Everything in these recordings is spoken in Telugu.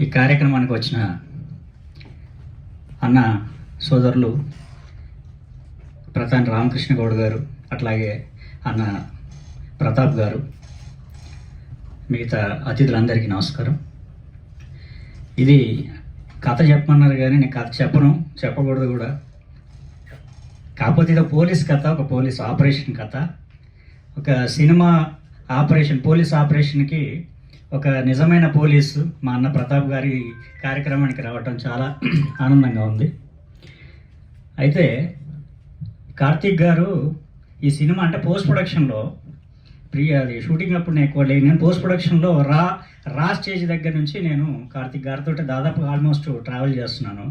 ఈ కార్యక్రమానికి వచ్చిన అన్న సోదరులు ప్రధాని రామకృష్ణ గౌడ్ గారు, అట్లాగే అన్న ప్రతాప్ గారు, మిగతా అతిథులందరికీ నమస్కారం. ఇది కథ చెప్పమన్నారు కానీ నేను కథ చెప్పకూడదు కూడా. కాకపోతే ఇది పోలీస్ కథ, ఒక పోలీస్ ఆపరేషన్ కథ. ఒక సినిమా ఆపరేషన్, పోలీస్ ఆపరేషన్కి ఒక నిజమైన పోలీసు మా అన్న ప్రతాప్ గారి కార్యక్రమానికి రావటం చాలా ఆనందంగా ఉంది. అయితే కార్తీక్ గారు ఈ సినిమా అంటే పోస్ట్ ప్రొడక్షన్లో అది షూటింగ్ అప్పుడు నేను ఎక్కువ లేదు. నేను పోస్ట్ ప్రొడక్షన్లో రా స్టేజ్ దగ్గర నుంచి నేను కార్తీక్ గారితో దాదాపు ఆల్మోస్ట్ ట్రావెల్ చేస్తున్నాను.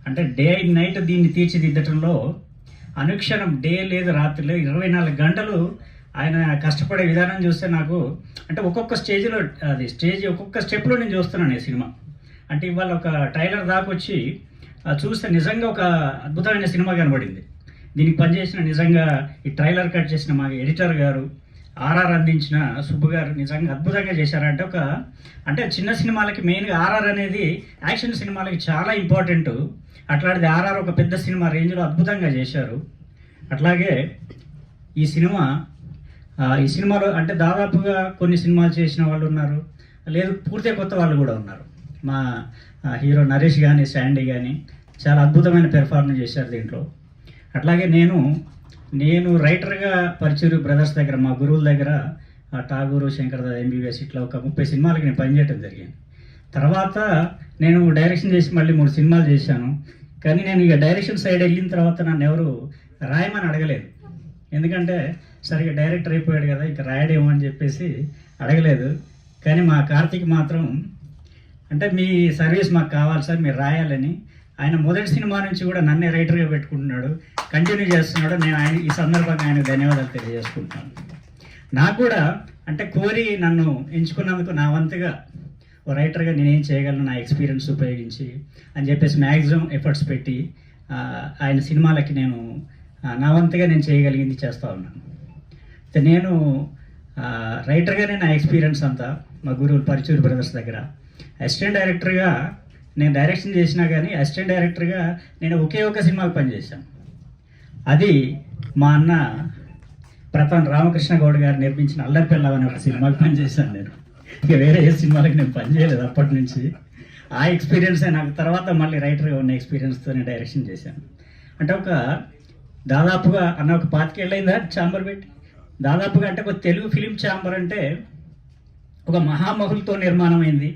అంటే డే అండ్ నైట్ దీన్ని తీర్చిదిద్దటంలో అనుక్షణం, డే లేదు రాత్రి లేదు, 24 గంటలు ఆయన కష్టపడే విధానం చూస్తే నాకు అంటే ఒక్కొక్క స్టేజ్లో ఒక్కొక్క స్టెప్లో నేను చూస్తున్నాను ఈ సినిమా. అంటే ఇవాళ ఒక ట్రైలర్ దాకా వచ్చి చూస్తే నిజంగా ఒక అద్భుతమైన సినిమా కనబడింది. దీనికి పనిచేసిన నిజంగా ఈ ట్రైలర్ కట్ చేసిన మా ఎడిటర్ గారు, ఆర్ఆర్ అందించిన సుబ్బు గారు నిజంగా అద్భుతంగా చేశారంటే అంటే చిన్న సినిమాలకి మెయిన్గా ఆర్ఆర్ అనేది యాక్షన్ సినిమాలకి చాలా ఇంపార్టెంట్. అట్లాంటిది ఆర్ఆర్ ఒక పెద్ద సినిమా రేంజ్లో అద్భుతంగా చేశారు. అట్లాగే ఈ సినిమాలో అంటే దాదాపుగా కొన్ని సినిమాలు చేసిన వాళ్ళు ఉన్నారు, లేదు పూర్తిగా కొత్త వాళ్ళు కూడా ఉన్నారు. మా హీరో నరేష్ కానీ, శాండీ కానీ చాలా అద్భుతమైన పెర్ఫార్మెన్స్ చేశారు దీంట్లో. అట్లాగే నేను రైటర్గా పరిచూరు బ్రదర్స్ దగ్గర, మా గురువుల దగ్గర ఠాగూరు, శంకర్ దాదా, ఎంబీబీఎస్ ఇట్లా ఒక 30 సినిమాలకి నేను పనిచేయడం జరిగింది. తర్వాత నేను డైరెక్షన్ చేసి మళ్ళీ 3 సినిమాలు చేశాను. కానీ నేను ఇక డైరెక్షన్ సైడ్ వెళ్ళిన తర్వాత నన్ను ఎవరు రాయమని అడగలేదు. ఎందుకంటే సరిగ్గా డైరెక్టర్ అయిపోయాడు కదా, ఇక రాయడేమో అని చెప్పేసి అడగలేదు. కానీ మా కార్తీక్ మాత్రం అంటే మీ సర్వీస్ మాకు కావాలి సార్, మీరు రాయాలని ఆయన మొదటి సినిమా నుంచి కూడా నన్నే రైటర్గా పెట్టుకుంటున్నాడు, కంటిన్యూ చేస్తున్నాడు. నేను ఈ సందర్భంగా ఆయనకు ధన్యవాదాలు తెలియజేసుకుంటాను. నాకు కూడా అంటే కోరి నన్ను ఎంచుకున్నందుకు నా వంతుగా ఓ రైటర్గా నేనేం చేయగలను నా ఎక్స్పీరియన్స్ ఉపయోగించి అని చెప్పేసి మ్యాక్సిమం ఎఫర్ట్స్ పెట్టి ఆయన సినిమాలకి నేను నా వంతుగా నేను చేయగలిగింది చేస్తూ ఉన్నాను. నేను రైటర్గానే నా ఎక్స్పీరియన్స్ అంతా మా గురువులు పరిచూరు బ్రదర్స్ దగ్గర అసిస్టెంట్ డైరెక్టర్గా నేను డైరెక్షన్ చేసినా కానీ అసిస్టెంట్ డైరెక్టర్గా నేను ఒకే ఒక సినిమాకి పనిచేశాను. అది మా అన్న ప్రధాని రామకృష్ణ గౌడ్ గారు నిర్మించిన అల్లరి పిల్ల అనే ఒక సినిమాకి పనిచేశాను. నేను ఇక వేరే ఏ సినిమాలకి నేను పనిచేయలేదు అప్పటి నుంచి. ఆ ఎక్స్పీరియన్సే నాకు తర్వాత మళ్ళీ రైటర్గా ఉన్న ఎక్స్పీరియన్స్తో నేను డైరెక్షన్ చేశాను. అంటే దాదాపుగా అన్న ఒక 25 ఏళ్ళైందా ఛాంబర్ పెట్టి, దాదాపుగా అంటే ఒక తెలుగు ఫిలిం ఛాంబర్ అంటే ఒక మహామహులతో నిర్మాణమైంది.